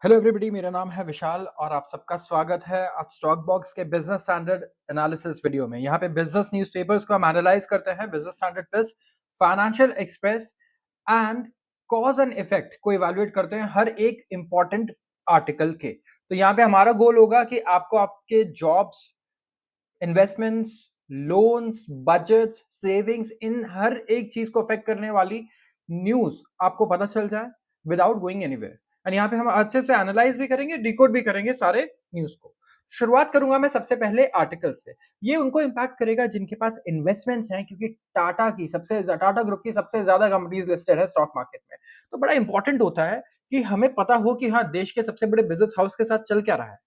Hello everybody, मेरा नाम है विशाल और आप सबका स्वागत है आज स्टॉक बॉक्स के बिजनेस स्टैंडर्ड एनालिसिस वीडियो में। यहाँ पे बिजनेस न्यूज़पेपर्स को हम एनालाइज करते हैं, business standard plus, financial express and cause and effect को इवैल्यूएट करते हैं हर एक इंपॉर्टेंट आर्टिकल के। तो यहाँ पे हमारा गोल होगा कि आपको आपके jobs, investments, loans, budgets, savings, इन हर एक चीज को अफेक्ट करने वाली न्यूज आपको पता चल जाए विदाउट गोइंग एनीवेयर। एंड यहाँ पे हम अच्छे से एनालाइज भी करेंगे, डिकोड भी करेंगे सारे न्यूज को। शुरुआत करूंगा मैं सबसे पहले आर्टिकल से। ये उनको इंपैक्ट करेगा जिनके पास इन्वेस्टमेंट्स हैं, क्योंकि टाटा ग्रुप की सबसे ज्यादा कंपनीज लिस्टेड है स्टॉक मार्केट में। तो बड़ा इंपॉर्टेंट होता है कि हमें पता हो कि हाँ, देश के सबसे बड़े बिजनेस हाउस के साथ चल क्या रहा है।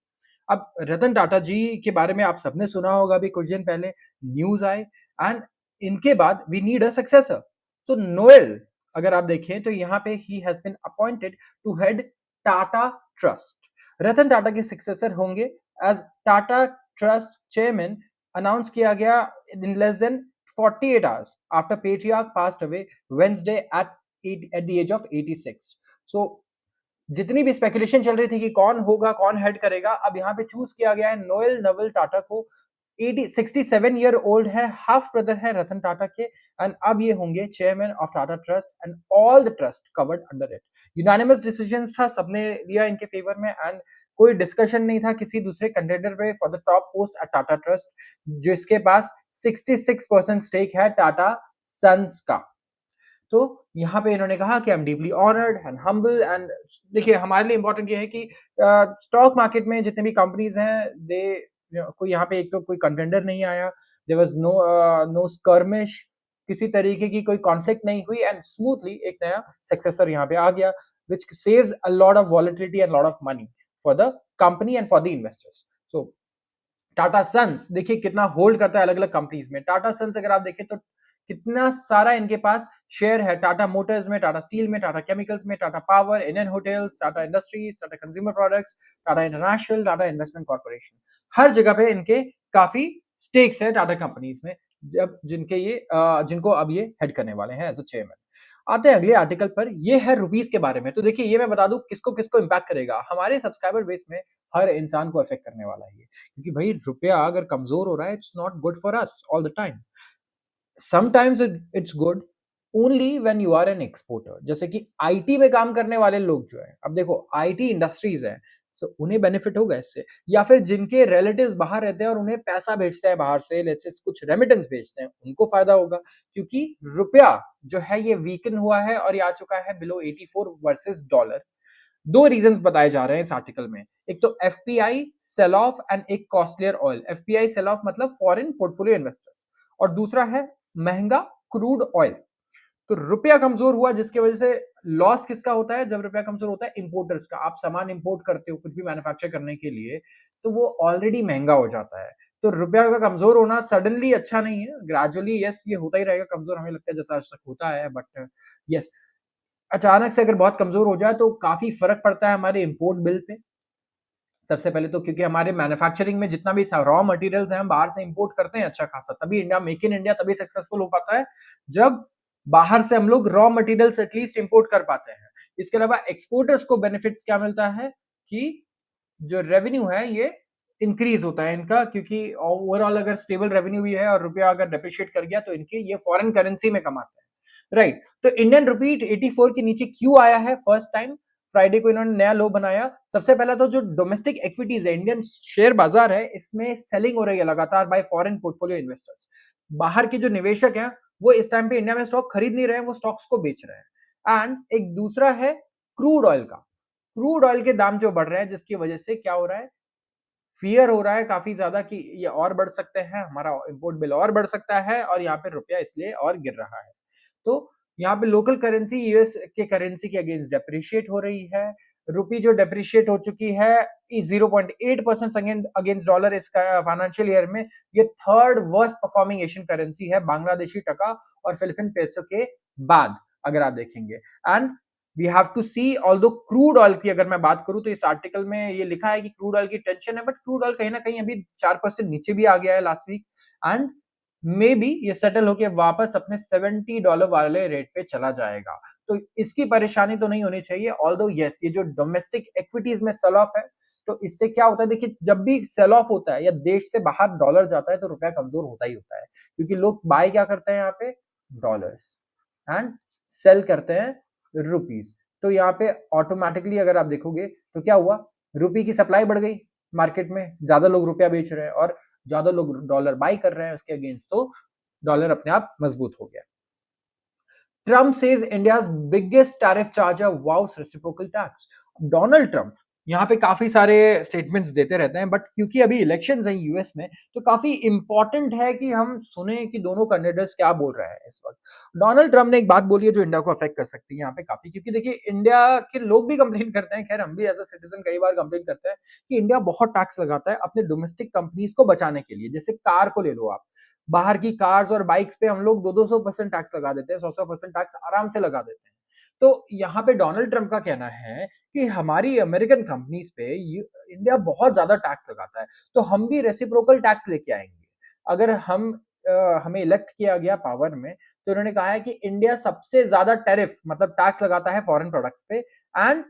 अब रतन टाटा जी के बारे में आप सबने सुना होगा, अभी कुछ दिन पहले न्यूज आए एंड इनके बाद we need a successor. So Noel, अगर आप देखें तो यहाँ पे he has been appointed to head Tata trust. Ratan Tata के सक्सेसर होंगे as Tata trust chairman. Announce किया गया in less than 48 hours after patriarch passed away Wednesday at the age of 86। So जितनी भी स्पेकुलेशन चल रही थी कि कौन होगा, कौन हेड करेगा, अब यहाँ पे चूज किया गया है नोएल नवल टाटा को। 67 ईयर ओल्ड है, हाफ ब्रदर है रतन टाटा के, एंड अब ये होंगे chairman of Tata trust and all the trust covered under it. Unanimous decision था, सबने लिया इनके फेवर में एंड कोई डिस्कशन नहीं था किसी दूसरे कंटेंडर पे for the top post at Tata trust, जिसके पास 66% स्टेक है टाटा सन्स का। तो यहाँ पे इन्होंने कहा कि I am deeply honoured and humble. And देखिए, हमारे लिए इंपॉर्टेंट ये है कि स्टॉक मार्केट में जितने भी कंपनीज हैं, दे कोई यहाँ पे एक तो कोई कंटेंडर नहीं आया, देयर वाज नो स्कर्मिश, किसी तरीके की कोई कॉन्फ्लिक्ट नहीं हुई एंड स्मूथली एक नया सक्सेसर यहाँ पे आ गया, which saves a lot of volatility and lot of money for the company and for the investors. So Tata sons देखिए कितना होल्ड करता है अलग अलग कंपनीज में। टाटा सन्स अगर आप देखें तो कितना सारा इनके पास शेयर है, टाटा मोटर्स में, टाटा स्टील में, टाटा केमिकल्स में, Tata power, Indian hotels, Tata industries, Tata consumer products, Tata international, Tata investment corporation. हर जगह पे इनके काफी स्टेक्स है टाटा कंपनीज में, जब जिनको अब ये हेड करने वाले हैं एज अ चेयरमैन। आते हैं अगले आर्टिकल पर, ये है रुपीस के बारे में। तो देखिए, ये मैं बता दूं किसको किसको इंपैक्ट करेगा। हमारे सब्सक्राइबर बेस में हर इंसान को अफेक्ट करने वाला है ये, क्योंकि भाई रुपया अगर कमजोर हो रहा है, it's not good for us all the time. Sometimes it's good only when you are an exporter. जैसे कि आईटी में काम करने वाले लोग जो है, अब देखो आईटी इंडस्ट्रीज है, सो उन्हें बेनिफिट होगा इससे, या फिर जिनके रिलेटिव्स बाहर रहते हैं और उन्हें पैसा भेजते हैं बाहर से, लेट्स से कुछ रेमिटेंस भेजते हैं, उनको फायदा होगा, क्योंकि रुपया जो है ये वीकन हुआ है और ये आ चुका है बिलो 84 वर्सेस डॉलर। दो रीजंस बताए जा रहे हैं इस आर्टिकल में, एक तो एफपीआई सेल ऑफ एंड एक costlier oil. FPI sell off मतलब फॉरेन पोर्टफोलियो इन्वेस्टर्स, और दूसरा है महंगा क्रूड ऑयल। तो रुपया कमजोर हुआ जिसकी वजह से लॉस किसका होता है? जब रुपया कमजोर होता है इंपोर्टर्स का। आप सामान इंपोर्ट करते हो कुछ भी मैन्युफैक्चर करने के लिए, तो वो ऑलरेडी महंगा हो जाता है। तो रुपया का कमजोर होना सडनली अच्छा नहीं है, ग्रेजुअली यस ये होता ही रहेगा कमजोर, हमें लगता है जैसा आज तक होता है, बट यस अचानक से अगर बहुत कमजोर हो जाए तो काफी फर्क पड़ता है हमारे इंपोर्ट बिल पे। सबसे पहले तो क्योंकि हमारे मैन्युफैक्चरिंग में जितना भी रॉ मटेरियल्स हैं हम बाहर से इंपोर्ट करते हैं अच्छा खासा, तभी इंडिया, मेक इन इंडिया तभी सक्सेसफुल हो पाता है जब बाहर से हम लोग रॉ मटेरियल्स एटलीस्ट इंपोर्ट कर पाते हैं। इसके अलावा एक्सपोर्टर्स को बेनिफिट्स क्या मिलता है कि जो रेवेन्यू है ये इंक्रीज होता है इनका, क्योंकि ओवरऑल अगर स्टेबल रेवेन्यू भी है और रुपया अगर डेप्रिशिएट कर गया तो इनके ये फॉरेन करेंसी में कमाते हैं, राइट। तो इंडियन रुपी 84 के नीचे क्यों आया है? फर्स्ट टाइम फ्राइडे को इन्होंने नया लो बनाया। सबसे पहला तो जो डोमेस्टिक इक्विटीज है, इंडियन शेयर बाजार है, इसमें सेलिंग हो रही है लगातार बाय फॉरेन पोर्टफोलियो इन्वेस्टर्स। बाहर के जो निवेशक हैं वो इस टाइम पे इंडिया में स्टॉक खरीद नहीं रहे हैं, वो स्टॉक्स को बेच रहे हैं। एंड एक दूसरा है क्रूड ऑयल का। क्रूड ऑयल के दाम जो बढ़ रहे हैं, जिसकी वजह से क्या हो रहा है, फियर हो रहा है काफी ज्यादा कि ये और बढ़ सकते हैं, हमारा इंपोर्ट बिल और बढ़ सकता है, और यहाँ पे रुपया इसलिए और गिर रहा है। तो यहाँ पे लोकल करेंसी यूएस के करेंसी के अगेंस्ट डेप्रिशिएट हो रही है। रुपी जो डेप्रिशिएट हो चुकी है 0.8% अगेंस्ट डॉलर इस फाइनेंशियल ईयर में। ये third worst performing Asian currency है बांग्लादेशी टका और फिलिपिन पेसो के बाद, अगर आप देखेंगे। And we have to see, although crude oil की अगर मैं बात करूं तो इस आर्टिकल में ये लिखा है कि क्रूड ऑयल की टेंशन है, बट क्रूड ऑयल कहीं ना कहीं अभी 4% नीचे भी आ गया है last week. And maybe ये सेटल होके वापस अपने $70 वाले रेट पे चला जाएगा। तो इसकी परेशानी तो नहीं होनी चाहिए। ऑल्दो येस, ये जो डोमेस्टिक इक्विटीज में सेल ऑफ है, तो इससे क्या होता है, देखिए जब भी सेल ऑफ होता है या देश से बाहर डॉलर जाता है तो रुपया कमजोर होता ही होता है, क्योंकि लोग बाय क्या करते हैं यहाँ पे, डॉलर्स, एंड सेल करते हैं रुपीज। तो यहाँ पे ऑटोमेटिकली अगर आप देखोगे तो क्या हुआ, रुपी की सप्लाई बढ़ गई मार्केट में, ज्यादा लोग रुपया बेच रहे हैं और ज्यादा लोग डॉलर बाई कर रहे हैं उसके अगेंस्ट, तो डॉलर अपने आप मजबूत हो गया। Trump says India's biggest tariff charger vows reciprocal tax. Donald Trump यहाँ पे काफी सारे स्टेटमेंट्स देते रहते हैं, बट क्योंकि अभी इलेक्शंस हैं यूएस में, तो काफी इंपॉर्टेंट है कि हम सुने कि दोनों कैंडिडेट्स क्या बोल रहे हैं इस वक्त। डोनाल्ड ट्रम्प ने एक बात बोली है जो इंडिया को अफेक्ट कर सकती है यहाँ पे काफी, क्योंकि देखिए इंडिया के लोग भी कंप्लेन करते हैं, खैर हम भी एज अ सिटीजन कई बार कंप्लेन करते हैं कि इंडिया बहुत टैक्स लगाता है अपने डोमेस्टिक कंपनीज को बचाने के लिए। जैसे कार को ले लो आप, बाहर की कार्स और बाइक्स पे हम लोग 200% टैक्स लगा देते हैं, 100% टैक्स आराम से लगा देते हैं। तो यहाँ पे डोनाल्ड ट्रम्प का कहना है कि हमारी अमेरिकन कंपनीज पे इंडिया बहुत ज्यादा टैक्स लगाता है, तो हम भी रेसिप्रोकल टैक्स लेके आएंगे अगर हमें इलेक्ट किया गया पावर में। तो उन्होंने कहा है कि इंडिया सबसे ज्यादा टैरिफ मतलब टैक्स लगाता है फॉरेन प्रोडक्ट्स पे, and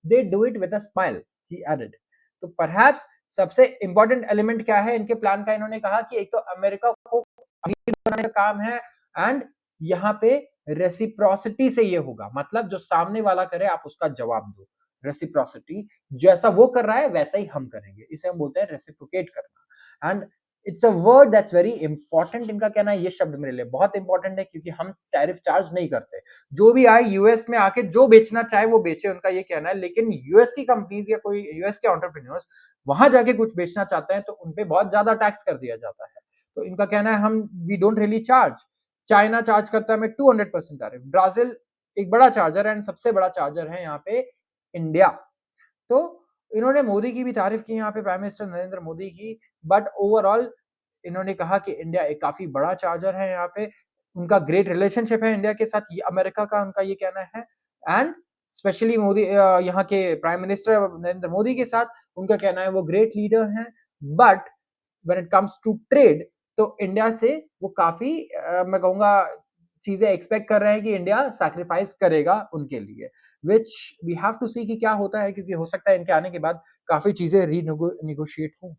they do it with a smile, he added. तो परहैप्स सबसे इंपॉर्टेंट एलिमेंट क्या है इनके प्लान का, इन्होंने कहा कि एक तो अमेरिका को अमीर बनाने का काम है, एंड यहाँ पे रेसिप्रोसिटी से ये होगा, मतलब जो सामने वाला करे आप उसका जवाब दो। रेसिप्रोसिटी, जैसा वो कर रहा है वैसा ही हम करेंगे, इसे हम बोलते हैं रेसिप्रोकेट करना। And it's a word that's very important. इनका कहना है ये शब्द मेरे लिए बहुत इंपॉर्टेंट है, क्योंकि हम टैरिफ चार्ज नहीं करते। जो भी आए यूएस में आके जो बेचना चाहे वो बेचे, उनका ये कहना है। लेकिन यूएस की कंपनीज या कोई यूएस के एंटरप्रेन्योर्स वहां जाके कुछ बेचना चाहते हैं तो उनपे बहुत ज्यादा टैक्स कर दिया जाता है। तो इनका कहना है हम we don't really charge. China charge करता है हमें 200% टैरिफ, ब्राजील एक बड़ा चार्जर है एंड सबसे बड़ा चार्जर है यहाँ पे इंडिया। तो इन्होंने मोदी की भी तारीफ की यहाँ पे, प्राइम मिनिस्टर नरेंद्र मोदी की, बट ओवरऑल इन्होंने कहा कि इंडिया एक काफी बड़ा चार्जर है यहाँ पे। उनका ग्रेट रिलेशनशिप है इंडिया के साथ, ये अमेरिका का उनका ये कहना है। एंड स्पेशली मोदी यहाँ के प्राइम मिनिस्टर नरेंद्र मोदी के साथ उनका कहना है वो ग्रेट लीडर हैं, but when it comes to trade तो इंडिया से वो काफी मैं कहूंगा चीजें एक्सपेक्ट कर रहे हैं कि इंडिया सैक्रिफाइस करेगा उनके लिए, विच वी हैव टू सी कि क्या होता है, क्योंकि हो सकता है इनके आने के बाद काफी चीजें रीनेगोशिएट हों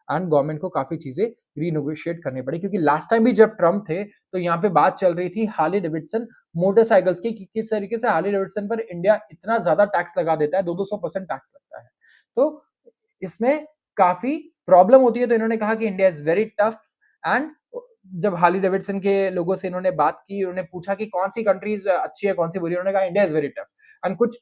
एंड गवर्नमेंट को काफी चीजें रीनेगोशिएट करनी पड़ी। क्योंकि लास्ट टाइम भी जब ट्रम्प थे तो यहाँ पे बात चल रही थी हार्ले डेविडसन मोटरसाइकिल्स की, कि किस तरीके से हार्ले डेविडसन पर इंडिया इतना ज्यादा टैक्स लगा देता है, 200% टैक्स लगता है। तो इसमें काफी प्रॉब्लम होती है। तो इन्होंने कहा कि India is very tough. And जब हार्ली डेविडसन के लोगों से इन्होंने बात की, उन्होंने पूछा कि कौन सी कंट्रीज अच्छी है कौन सी बुरी, उन्होंने कहा India is very tough. And कुछ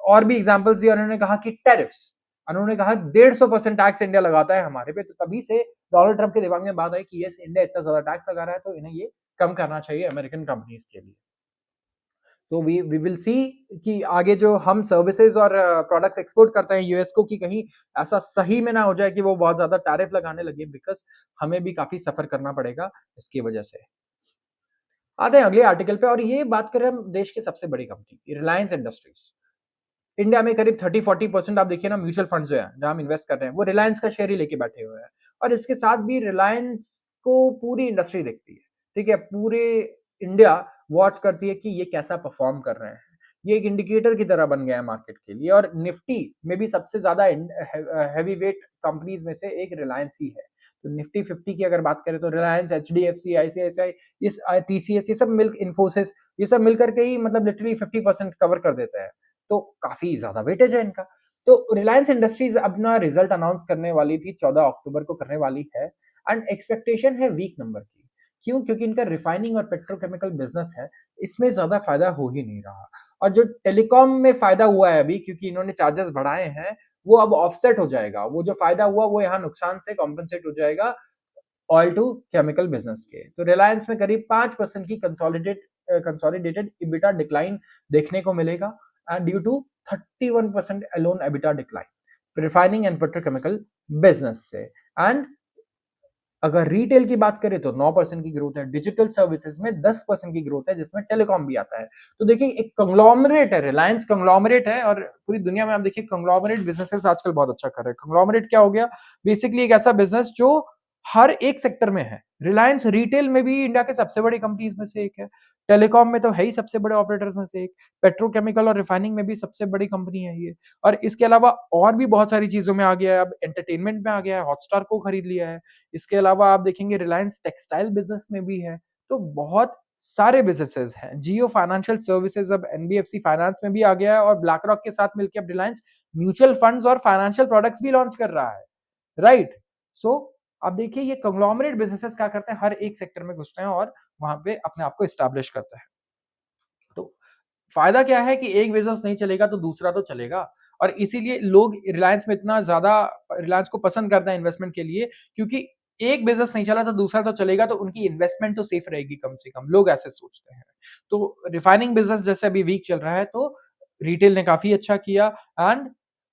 और भी एग्जांपल्स दिए, उन्होंने कहा कि टैरिफ्स, उन्होंने कहा 150% टैक्स इंडिया लगाता है हमारे पे। तो तभी से डोनाल्ड ट्रम्प के दिमाग में बात आई कि यस इंडिया इतना ज्यादा टैक्स लगा रहा है तो इन्हें ये कम करना चाहिए अमेरिकन कंपनीज के लिए। सो वी विल सी कि आगे जो हम सर्विसेज और प्रोडक्ट्स एक्सपोर्ट करते हैं यूएस को, कि कहीं ऐसा सही में ना हो जाए कि वो बहुत ज्यादा टैरिफ लगाने लगे, बिकॉज हमें भी काफी सफर करना पड़ेगा इसकी वजह से। आते हैं अगले आर्टिकल पे, और ये बात करें हम देश की सबसे बड़ी कंपनी रिलायंस इंडस्ट्रीज। इंडिया में करीब 30-40% आप देखिए ना, म्यूचुअल फंड जो है जहां हम इन्वेस्ट कर रहे हैं वो रिलायंस का शेयर ही लेके बैठे हुए हैं। और इसके साथ भी रिलायंस को पूरी इंडस्ट्री देखती है, ठीक है, पूरे इंडिया वॉच करती है कि ये कैसा परफॉर्म कर रहे हैं। ये एक इंडिकेटर की तरह बन गया है मार्केट के लिए। और निफ्टी में भी सबसे ज्यादा हैवी वेट कंपनीज में से एक रिलायंस ही है। तो निफ्टी 50 की अगर बात करें तो रिलायंस, एचडीएफसी, आईसीआईसीआई, इस टीसीएस, ये सब मिल इन्फोसिस, ये सब मिलकर के ही मतलब लिटरली 50% कवर कर देता है। तो काफी ज्यादा वेटेज है इनका। तो रिलायंस इंडस्ट्रीज अपना रिजल्ट अनाउंस करने वाली थी, 14 अक्टूबर को करने वाली है। एंड एक्सपेक्टेशन है वीक नंबर की। क्यों? क्योंकि इनका रिफाइनिंग और पेट्रोकेमिकल बिजनेस है, इसमें ज्यादा फायदा हो ही नहीं रहा। और जो टेलीकॉम में फायदा हुआ है अभी, क्योंकि इन्होंने चार्जेस बढ़ाए हैं, वो अब ऑफसेट हो जाएगा। वो जो फायदा हुआ वो यहाँ नुकसान से कॉम्पेंसेट हो जाएगा ऑयल टू केमिकल बिजनेस के। तो रिलायंस में करीब 5% की कंसोलिडेटेड इबिटा डिक्लाइन देखने को मिलेगा, and due to 31% alone EBITDA decline refining and petrochemical business से। एंड अगर रिटेल की बात करें तो 9% की ग्रोथ है, डिजिटल सर्विसेज में 10% की ग्रोथ है, जिसमें टेलीकॉम भी आता है। तो देखिए एक कंग्लोमरेट है, रिलायंस कंग्लोमरेट है। और पूरी दुनिया में आप देखिए कंग्लोमरेट बिजनेसेस आजकल बहुत अच्छा कर रहे हैं। कंग्लोमरेट क्या हो गया? बेसिकली एक ऐसा बिजनेस जो हर एक सेक्टर में है। रिलायंस रिटेल में भी इंडिया के सबसे बड़ी कंपनीज़ में से एक है। टेलीकॉम में तो है ही सबसे बड़े ऑपरेटर्स में से एक। पेट्रोकेमिकल और रिफाइनिंग में भी सबसे बड़ी कंपनी है ये। और इसके अलावा और भी बहुत सारी चीज़ों में आ गया है, अब एंटरटेनमेंट में आ गया है, हॉटस्टार को खरीद लिया है। इसके अलावा आप देखेंगे रिलायंस टेक्सटाइल बिज़नेस में भी है। तो बहुत सारे बिज़नेसेज़ हैं। जियो फाइनेंशियल सर्विसेज़ अब एनबीएफसी फाइनेंस में भी आ गया है और ब्लैक रॉक के साथ मिलके अब रिलायंस म्यूचुअल फंड्स और फाइनेंशियल प्रोडक्ट्स भी लॉन्च कर रहा है। राइट? सो अब देखिए ये कंग्लोमरेट बिज़नेसेस क्या करते हैं, हर एक सेक्टर में घुसते हैं और वहाँ पे अपने आप को एस्टेब्लिश करते हैं। तो फ़ायदा क्या है कि एक बिज़नेस नहीं चलेगा तो दूसरा तो चलेगा और इसीलिए लोग रिलायंस में इतना ज़्यादा रिलायंस को पसंद करते हैं इन्वेस्टमेंट के लिए क्योंकि एक बिज़नेस नहीं चला तो दूसरा तो चलेगा तो उनकी इन्वेस्टमेंट तो सेफ रहेगी कम से कम, लोग ऐसे सोचते हैं। तो रिफाइनिंग बिज़नेस जैसे अभी वीक चल रहा है तो रिटेल ने काफ़ी अच्छा किया एंड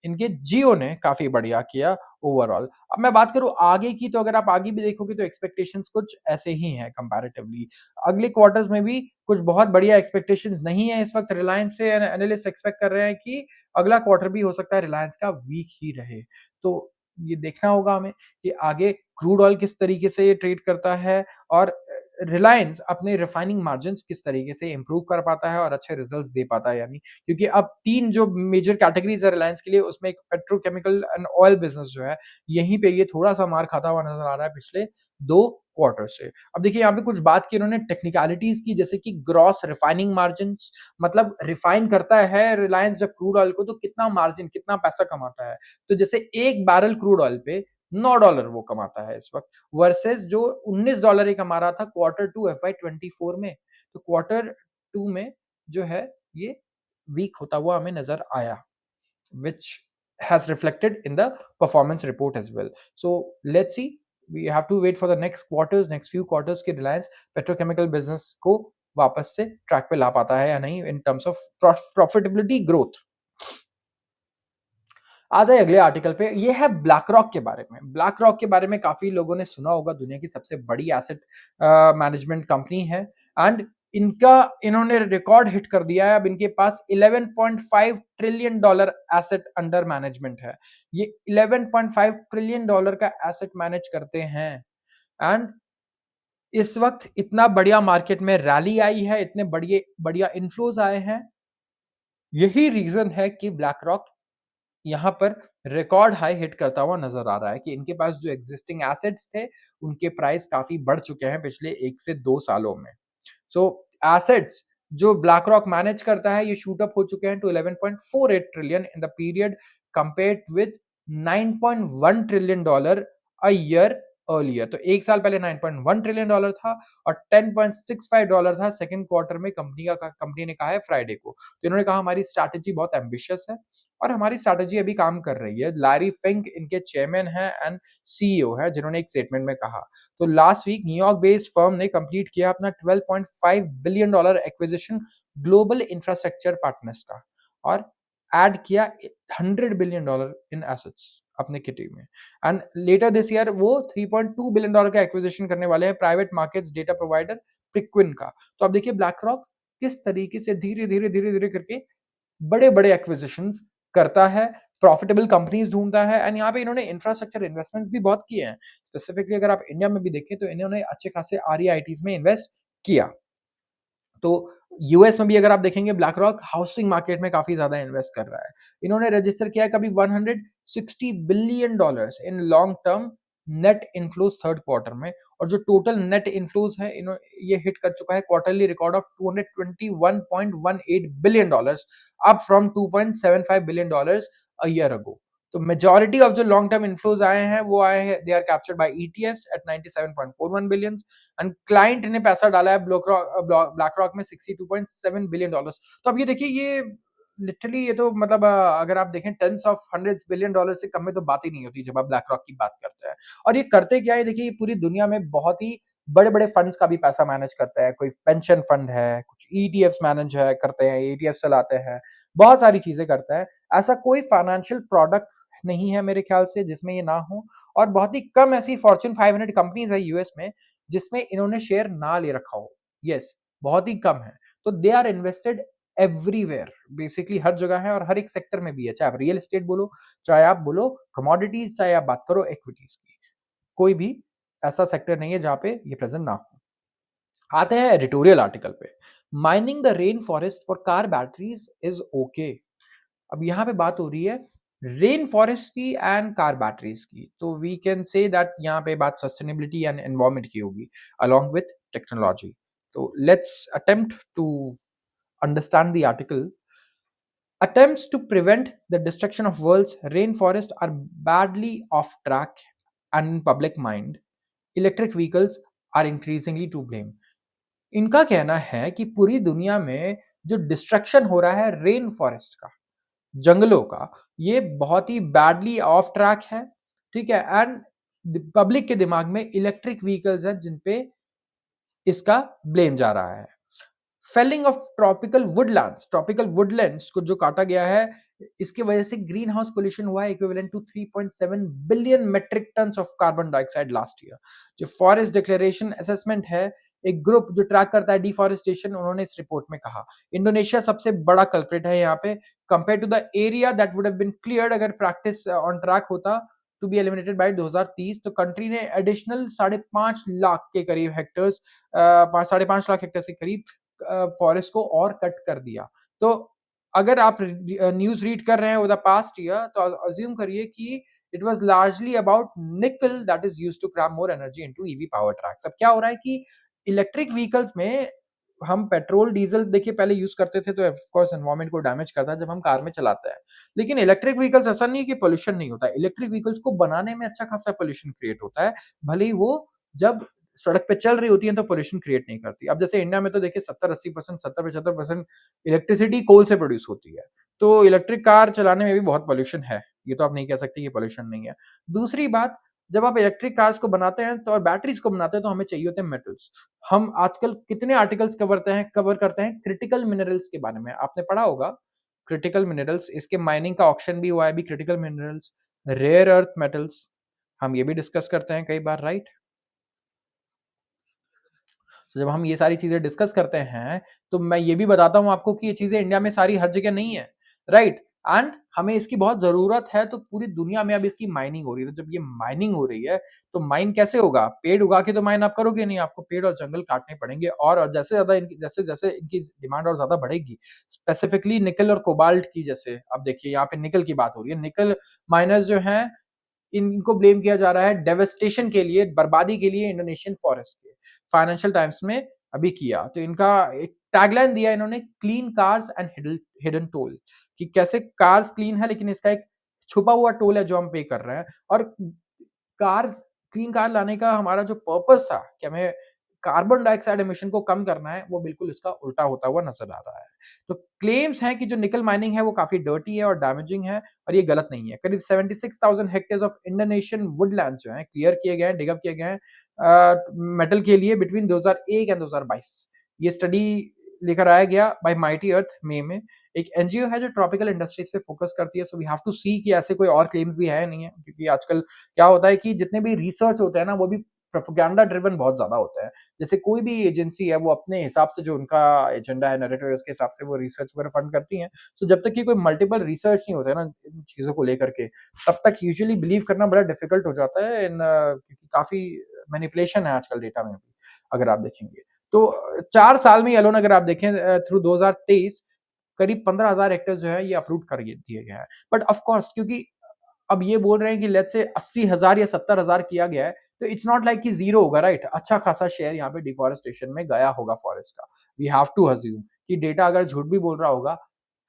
इनके जियो ने काफ़ी बढ़िया किया ओवरऑल। अब मैं बात करूँ आगे की तो अगर आप आगे भी देखोगे तो एक्सपेक्टेशंस कुछ ऐसे ही हैं कंपैरेटिवली। अगले क्वार्टर्स में भी कुछ बहुत बढ़िया एक्सपेक्टेशंस नहीं है इस वक़्त रिलायंस से एनालिस्ट एक्सपेक्ट कर रहे हैं कि अगला क्वार्टर भी हो सकता है रिलायंस का वीक ही रहे। तो ये देखना होगा हमें कि आगे क्रूड ऑयल किस तरीके से ये ट्रेड करता है और रिलायंस अपने रिफाइनिंग मार्जिन्स किस तरीके से इम्प्रूव कर पाता है और अच्छे रिजल्ट्स दे पाता है या नहीं। क्योंकि अब 3 जो मेजर कैटेगरीज़ है रिलायंस के लिए उसमें एक पेट्रोकेमिकल एंड ऑयल बिज़नेस जो है, यहीं पे ये थोड़ा-सा मार खाता हुआ नज़र आ रहा है पिछले 2 क्वार्टर से। अब देखिए यहाँ पे कुछ बात की उन्होंने टेक्निकैलिटीज़ की जैसे कि ग्रॉस रिफाइनिंग मार्जिन्स मतलब रिफाइन करता है रिलायंस जब क्रूड ऑयल को तो कितना मार्जिन कितना पैसा कमाता है। तो जैसे 1 बैरल क्रूड ऑयल पे $9 वो कमाता है इस वक़्त वर्सेस जो $19 ही कमा रहा था क्वार्टर 2 एफवाई 24 में। तो क्वार्टर 2 में जो है ये वीक होता हुआ हमें नज़र आया, which has reflected in the performance report as well. So let's see. We have to wait for the next quarters, next few quarters कि रिलायंस पेट्रोकेमिकल बिज़नेस को वापस से ट्रैक पे ला पाता है या नहीं in terms of profitability growth. आता है अगले आर्टिकल पे, ये है ब्लैक रॉक के बारे में। ब्लैक रॉक के बारे में काफ़ी लोगों ने सुना होगा, दुनिया की सबसे बड़ी एसेट मैनेजमेंट कंपनी है एंड इनका इन्होंने रिकॉर्ड हिट कर दिया है। अब इनके पास $11.5 ट्रिलियन एसेट अंडर मैनेजमेंट है। ये $11.5 ट्रिलियन का एसेट मैनेज करते हैं एंड इस वक़्त इतना बढ़िया मार्केट में रैली आई है, इतने बढ़िया इन्फ्लोज़ आए हैं। यही रीज़न है कि ब्लैक रॉक यहाँ पर रिकॉर्ड हाई हिट करता हुआ नज़र आ रहा है कि इनके पास जो एक्जिस्टिंग एसेट्स थे, उनके प्राइस काफ़ी बढ़ चुके हैं पिछले 1 से 2 सालों में। सो एसेट्स जो ब्लैक रॉक मैनेज करता है, ये शूट अप हो चुके हैं to 11.48 trillion in the period compared with 9.1 trillion dollar a year earlier. तो 1 साल पहले 9.1 ट्रिलियन डॉलर था और 10.65 डॉलर था सेकंड क्वार्टर में कंपनी ने कहा है फ्राइडे को। तो इन्होंने कहा हमारी स्ट्रैटेजी बहुत एम्बिशियस है और हमारी स्ट्रैटेजी अभी काम कर रही है। लैरी फिंक इनके चेयरमैन हैं एंड सीईओ हैं जिन्होंने एक स्टेटमेंट में कहा। तो last week New York based firm ने कंप्लीट किया अपना $12.5 billion acquisition global infrastructure partners का और ऐड किया $100 बिलियन इन एसेट्स अपने किटी में एंड लेटर दिस ईयर वो $3.2 बिलियन का एक्विजिशन करने वाले हैं private markets data provider Preqin का। तो अब देखिए ब्लैक रॉक किस तरीके से धीरे-धीरे करके बड़े-बड़े एक्विजिशंस करता है, प्रॉफिटेबल कंपनीज़ ढूँढता है एंड यहाँ पे इन्होंने इंफ्रास्ट्रक्चर इन्वेस्टमेंट्स भी बहुत किए हैं। स्पेसिफिकली अगर आप इंडिया में भी देखें तो इन्होंने अच्छे खासे आरईआईटीज़ में इन्वेस्ट किया। तो यूएस में भी अगर आप देखेंगे ब्लैक रॉक हाउसिंग मार्केट में काफ़ी ज़्यादा इन्वेस्ट कर रहा है। इन्होंने रजिस्टर किया है कभी $160 billion in long term net inflows third quarter में और जो टोटल नेट इन्फ्लोज़ है ये हिट कर चुका है quarterly record of $221.18 billion up from $2.75 billion a year ago. तो मेजॉरिटी ऑफ जो लॉन्ग टर्म इन्फ्लोज़ आए हैं वो आए हैं they are captured by ETFs at 97.41 billion and client ने पैसा डाला है ब्लैक रॉक में $62.7 बिलियन। तो अब ये देखिए ये लिटरली ये तो मतलब अगर आप देखें tens of hundreds billion dollar से कम में तो बात ही नहीं होती जब आप ब्लैक रॉक की बात करते हैं। और ये करते क्या है देखिए ये पूरी दुनिया में बहुत ही बड़े-बड़े फंड्स का भी पैसा मैनेज करता है। कोई पेंशन फंड है, कुछ ईटीएफ्स मैनेज है करते हैं, ईटीएफ चलाते हैं, बहुत सारी चीज़ें करता है। ऐसा कोई फाइनेंशियल प्रोडक्ट नहीं है मेरे ख्याल से जिसमें ये ना हो और बहुत ही कम ऐसी फॉर्च्यून 500 कंपनीज़ है यूएस में जिसमें इन्होंने शेयर ना ले रखा हो। येस, बहुत ही कम है। तो they are invested everywhere basically हर जगह है और हर एक सेक्टर में भी है। चाहे आप रियल एस्टेट बोलो, चाहे आप बोलो कमोडिटीज़, चाहे आप बात करो इक्विटीज़ की। कोई भी ऐसा सेक्टर नहीं है जहाँ पे ये प्रेज़ेंट ना हो। आते हैं एडिटोरियल आर्टिकल पे। Mining the rain forest for car batteries is okay. अब यहाँ पे बात हो रही है रेन फॉरेस्ट की एंड कार बैटरीज़ की। तो वी कैन से दैट यहाँ पे बात सस्टेनेबिलिटी एंड एनवायरनमेंट की होगी अलोंग विथ टेक्नोलॉजी। तो let's attempt to understand the article. Attempts to prevent the destruction of world's rainforest are badly off track and in public mind. Electric vehicles are increasingly to blame. इनका कहना है कि पूरी दुनिया में जो destruction हो रहा है रेन फॉरेस्ट का, जंगलों का, ये बहुत ही बैडली ऑफ ट्रैक है, ठीक है? एंड पब्लिक के दिमाग में इलेक्ट्रिक व्हीकल्स हैं जिन पे इसका ब्लेम जा रहा है। फेलिंग ऑफ ट्रॉपिकल वुडलैंड्स को जो काटा गया है, इसकी वजह से ग्रीन हाउस पोल्यूशन हुआ है equivalent to 3.7 billion metric tons of carbon dioxide last year. जो फॉरेस्ट डिक्लेरेशन असेसमेंट है, एक ग्रुप जो ट्रैक करता है डिफॉरेस्टेशन, उन्होंने इस रिपोर्ट में कहा इंडोनेशिया सबसे बड़ा कल्प्रिट है यहाँ पे compare to the area that would have been cleared अगर प्रैक्टिस ऑन ट्रैक होता टू बी एलिमिनेटेड बाय 2030। तो कंट्री ने एडिशनल 5.5 लाख के करीब हेक्टर्स, 5.5 लाख हेक्टर्स के करीब फॉरेस्ट को और कट कर दिया। तो अगर आप न्यूज़ रीड कर रहे हैं ओवर द पास्ट ईयर तो अज्यूम करिए कि it was largely about nickel that is used to grab more energy into EV power tracks. अब क्या हो रहा है कि इलेक्ट्रिक व्हीकल्स में हम पेट्रोल, डीज़ल देखिए पहले यूज़ करते थे तो ऑफ कोर्स एनवायरनमेंट को डैमेज करता है जब हम कार में चलाते हैं। लेकिन इलेक्ट्रिक व्हीकल्स ऐसा नहीं है कि पॉल्यूशन नहीं होता है। इलेक्ट्रिक व्हीकल्स को बनाने में अच्छा खासा पॉल्यूशन क्रिएट होता है। भले ही वो जब सड़क पे चल रही होती हैं तो पॉल्यूशन क्रिएट नहीं करती। अब जैसे इंडिया में तो देखिए 70-80%, 70-75% इलेक्ट्रिसिटी कोल से प्रोड्यूस होती है। तो इलेक्ट्रिक कार चलाने में भी बहुत पॉल्यूशन है। ये तो आप नहीं कह सकते कि पॉल्यूशन नहीं है। दूसरी बात, जब आप इलेक्ट्रिक कार्स को बनाते हैं तो और बैटरीज़ को बनाते हैं तो हमें चाहिए होते हैं मेटल्स। हम आजकल कितने आर्टिकल्स कवर करते हैं क्रिटिकल मिनरल्स के बारे में। आपने पढ़ा होगा क्रिटिकल मिनरल्स, इसके माइनिंग का ऑक्शन भी हुआ है अभी critical minerals, rare earth metals, हम ये भी डिस्कस करते हैं कई बार, राइट? तो जब हम ये सारी चीज़ें डिस्कस करते हैं, तो मैं ये भी बताता हूँ आपको कि ये चीज़ें इंडिया में सारी हर जगह नहीं है, राइट? एंड हमें इसकी बहुत ज़रूरत है, तो पूरी दुनिया में अब इसकी माइनिंग हो रही है। तो जब ये माइनिंग हो रही है, तो माइन कैसे होगा? पेड़ उगा के तो माइन आप करोगे नहीं, आपको पेड़ और जंगल काटने पड़ेंगे और जैसे-जैसे इनकी डिमांड और ज़्यादा बढ़ेगी, स्पेसिफिकली निकेल और कोबाल्ट की जैसे अब देखिए यहाँ पे निकेल की बात हो रही है। निकेल माइनर्स जो हैं इनको ब्लेम किया जा रहा है डेवास्टेशन के लिए, बर्बादी के लिए इंडोनेशियन फॉरेस्ट के। फाइनेंशियल टाइम्स में अभी किया, तो इनका एक टैगलाइन दिया इन्होंने clean cars and hidden toll कि कैसे कार्स क्लीन है लेकिन इसका एक छुपा हुआ टोल है जो हम पे कर रहे हैं और कार्स क्लीन कार लाने का हमारा जो पर्पस था कि हमें कार्बन डाइऑक्साइड एमिशन को कम करना है, वो बिल्कुल इसका उल्टा होता हुआ नज़र आ रहा है। तो क्लेम्स हैं कि जो निकल माइनिंग है वो काफ़ी डर्टी है और डैमेजिंग है और ये गलत नहीं है। करीब 76,000 हेक्टेयर्स ऑफ इंडोनेशियन वुडलैंड्स जो हैं क्लियर किए गए हैं, डिग अप किए गए हैं मेटल के लिए बिटवीन 2001 एंड 2022। ये स्टडी लेकर आया गया बाय माइटी अर्थ मई में। एक एनजीओ है जो ट्रॉपिकल इंडस्ट्रीज पे फोकस करती है, सो वी हैव टू सी कि ऐसे कोई और क्लेम्स भी है नहीं है क्योंकि आजकल क्या होता है कि जितने भी रिसर्च होते हैं ना वो भी प्रोपेगेंडा ड्रिवन बहुत ज़्यादा होते हैं। जैसे कोई भी एजेंसी है वो अपने हिसाब से जो उनका एजेंडा है, नैरेटिव है उसके हिसाब से वो रिसर्च वगैरह फंड करती हैं। सो जब तक कि कोई मल्टीपल रिसर्च नहीं होता है ना इन चीज़ों को लेकर के, तब तक यूजुअली बिलीव करना बड़ा डिफिकल्ट हो जाता है क्योंकि काफ़ी मैनिपुलेशन है आजकल डेटा में भी, अगर आप देखेंगे। तो 4 साल में अलोन अगर आप देखें थ्रू 2023 करीब 15,000 हेक्टेयर जो है ये अप्रूव कर दिए गए हैं। बट ऑफ कोर्स क्योंकि अब ये बोल रहे हैं कि लेट्स से 80,000 या 70,000 किया गया है, तो इट्स नॉट लाइक कि ज़ीरो होगा, राइट? अच्छा खासा शेयर यहाँ पे डिफॉरेस्टेशन में गया होगा फॉरेस्ट का। वी हैव टू अज़्यूम कि डेटा अगर झूठ भी बोल रहा होगा,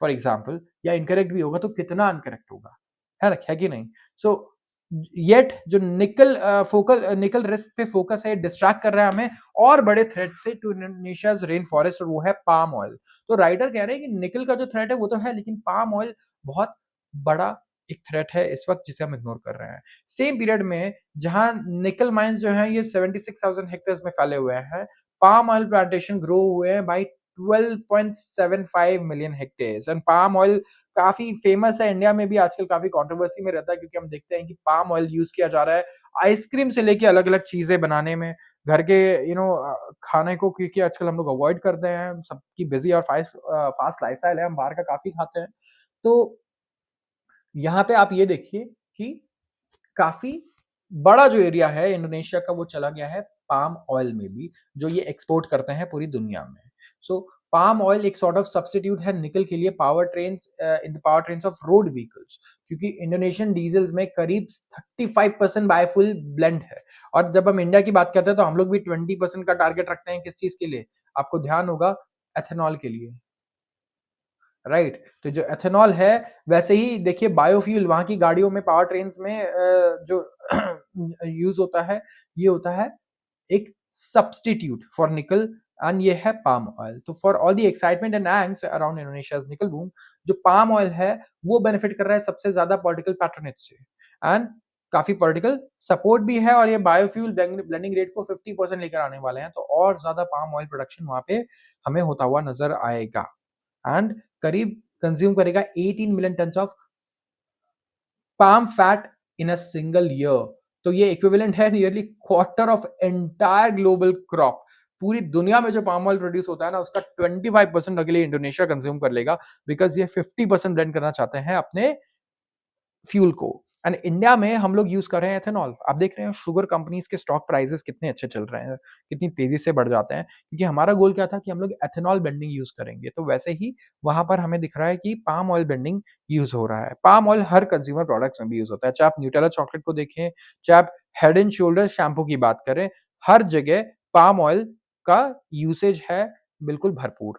फॉर एग्ज़ाम्पल या इनकरेक्ट भी होगा, तो कितना इनकरेक्ट होगा, है कि नहीं? सो येट जो निकल रिस्क पे फोकस है, डिस्ट्रैक्ट कर रहा है हमें और बड़े थ्रेट से टू इंडोनेशियाज़ रेन फॉरेस्ट और वो है पाम ऑयल। तो राइटर कह रहे हैं कि निकल का जो थ्रेट है वो तो है, लेकिन पाम ऑयल बहुत बड़ा एक थ्रेट है इस वक़्त जिसे हम इग्नोर कर रहे हैं। सेम पीरियड में जहाँ निकल माइन्स जो हैं ये 76,000 हेक्टेयर्स में फैले हुए हैं, पाम ऑयल प्लांटेशन ग्रो हुए हैं by 12.75 million hectares and palm oil काफ़ी फ़ेमस है इंडिया में भी आजकल काफ़ी कंट्रोवर्सी में रहता है क्योंकि हम देखते हैं कि पाम ऑयल यूज़ किया जा रहा है आइसक्रीम से लेके अलग-अलग चीज़ें बनाने में, घर के खाने को क्योंकि आजकल हम लोग अवॉइड करते हैं, सबकी बिज़ी और फ़ास्ट लाइफ़स्टाइल है, हम बाहर का काफ़ी खाते हैं। तो यहाँ पे आप ये देखिए कि काफ़ी बड़ा जो एरिया है इंडोनेशिया का वो चला गया है पाम ऑयल में भी, जो ये एक्सपोर्ट करते हैं पूरी दुनिया में। सो पाम ऑयल एक सॉर्ट ऑफ सब्स्टिट्यूट है निकल के लिए in the power trains of road vehicles, क्योंकि इंडोनेशियन डीज़ल्स में करीब 35% बायोफ्यूल ब्लेंड है। और जब हम इंडिया की बात करते हैं तो हम लोग भी 20% का टारगेट रखते हैं किस चीज़ के लिए? आपको ध्यान होगा एथेनॉल के लिए। राइट, तो जो एथेनॉल है वैसे ही देखिए बायोफ्यूल वहाँ की गाड़ियों में पावर ट्रेन्स में जो यूज होता है ये होता है एक सब्स्टिट्यूट फॉर निकल एंड ये है पाम ऑयल। तो for all the excitement and एंग्स around इंडोनेशियाज निकल बूम, जो पाम ऑयल है वो बेनिफिट कर रहा है सबसे ज्यादा पॉलिटिकल पैटर्नेज से एंड काफी पॉलिटिकल सपोर्ट भी है। और ये बायोफ्यूल ब्लेंडिंग रेट को 50% लेकर आने वाले हैं, तो और ज्यादा पाम ऑयल प्रोडक्शन वहां पे हमें होता हुआ नजर आएगा एंड करीब कंज्यूम करेगा 18 million tons of palm fat in a single year. तो ये इक्विवेलेंट है nearly quarter of entire global crop. पूरी दुनिया में जो पाम ऑयल प्रोड्यूस होता है ना उसका 25% अकेले इंडोनेशिया कंज्यूम कर लेगा, बिकॉज ये 50% ब्लेंड करना चाहते हैं अपने फ्यूल को। एंड इंडिया में हम लोग यूज कर रहे हैं एथेनॉल। आप देख रहे हैं शुगर कंपनीज के स्टॉक प्राइसेस कितने अच्छे चल रहे हैं, कितनी तेजी से बढ़ जाते हैं, क्योंकि हमारा गोल क्या था कि हम लोग एथेनॉल ब्लेंडिंग यूज करेंगे। तो वैसे ही वहां पर हमें दिख रहा है कि पाम ऑयल ब्लेंडिंग यूज हो रहा है। पाम ऑयल हर कंज्यूमर प्रोडक्ट्स में भी यूज होता है, चाहे आप न्यूटेला चॉकलेट को देखें, चाहे आप हेड एंड शोल्डर शैम्पू की बात करें, हर जगह पाम ऑयल का यूसेज है बिल्कुल भरपूर।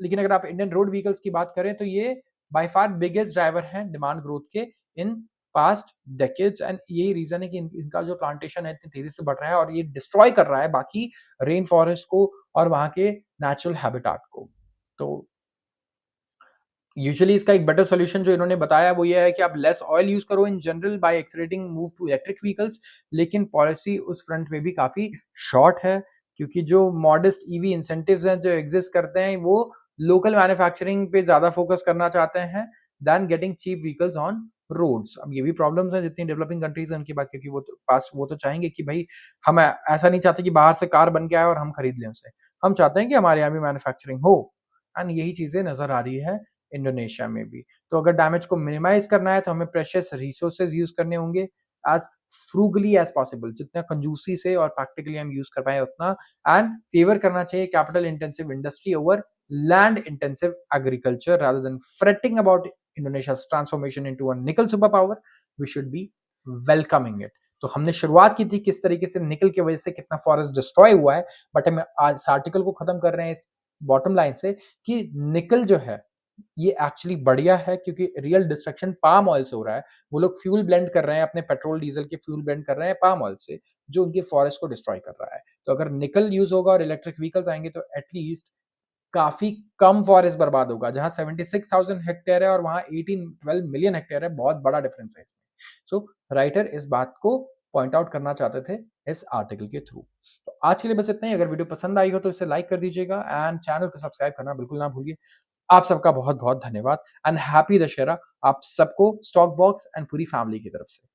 लेकिन अगर आप इंडियन रोड व्हीकल्स की बात करें तो ये बाय फार बिगेस्ट ड्राइवर हैं डिमांड ग्रोथ के इन पास्ट डेकेड्स एंड यही रीजन है कि इनका जो प्लांटेशन है इतनी तेजी से बढ़ रहा है और ये डिस्ट्रॉय कर रहा है बाकी रेन फॉरेस्ट को और वहां के नेचुरल हैबिटाट को। तो यूजुअली इसका एक बेटर सॉल्यूशन जो इन्होंने बताया वो ये है कि आप लेस ऑयल यूज करो in general by accelerating move to electric vehicles. लेकिन पॉलिसी उस फ्रंट पे भी काफी शॉर्ट है, क्योंकि जो मॉडेस्ट ईवी इंसेंटिव्स हैं जो एग्जिस्ट करते हैं वो लोकल मैन्युफैक्चरिंग पे ज्यादा फोकस करना चाहते हैं then getting cheap vehicles on roads. अब ये भी प्रॉब्लम्स है जितनी डेवलपिंग कंट्रीज है उनकी बात, क्योंकि वो तो चाहेंगे कि भाई हम ऐसा नहीं चाहते कि बाहर से कार बन के आए और हम खरीद लें उसे। हम चाहते हैं कि हमारे यहाँ भी मैन्युफैक्चरिंग हो एंड यही चीजें नजर आ रही है इंडोनेशिया में भी। तो अगर डैमेज को मिनिमाइज करना है तो हमें प्रेशियस रिसोर्सेज यूज करने होंगे एज फ्रूगली एज पॉसिबल, जितना कंजूसी से और प्रैक्टिकली हम यूज कर पाए उतना। एंड फेवर करना चाहिए capital intensive industry over land intensive agriculture rather than fretting about Indonesia's transformation into a nickel superpower. We should be welcoming it. तो हमने शुरुआत की थी किस तरीके से निकल की वजह से कितना फॉरेस्ट डिस्ट्रॉय हुआ है, बट हम आज इस आर्टिकल को खत्म कर रहे हैं इस बॉटम लाइन से कि निकल जो है ये एक्चुअली बढ़िया है, क्योंकि रियल डिस्ट्रक्शन पाम ऑयल से हो रहा है। वो लोग फ्यूल ब्लेंड कर रहे हैं, अपने पेट्रोल डीजल के फ्यूल ब्लेंड कर रहे हैं पाम ऑयल से, जो उनके फॉरेस्ट को डिस्ट्रॉय कर रहा है। तो अगर निकल यूज होगा और इलेक्ट्रिक व्हीकल्स आएंगे तो एटलीस्ट काफी कम फॉरेस्ट बर्बाद होगा। जहां 76,000 हेक्टेयर है और वहां 18-12 मिलियन हेक्टेयर है, बहुत बड़ा डिफरेंस है इसमें। सो राइटर इस बात को पॉइंट आउट करना चाहते थे इस आर्टिकल के थ्रू। तो आज के लिए बस इतना ही। अगर वीडियो पसंद आई हो तो इसे लाइक कर दीजिएगा एंड चैनल को सब्सक्राइब करना बिल्कुल ना भूलिए। आप सबका बहुत बहुत धन्यवाद एंड हैप्पी दशहरा आप सबको स्टॉक बॉक्स एंड पूरी फैमिली की तरफ से।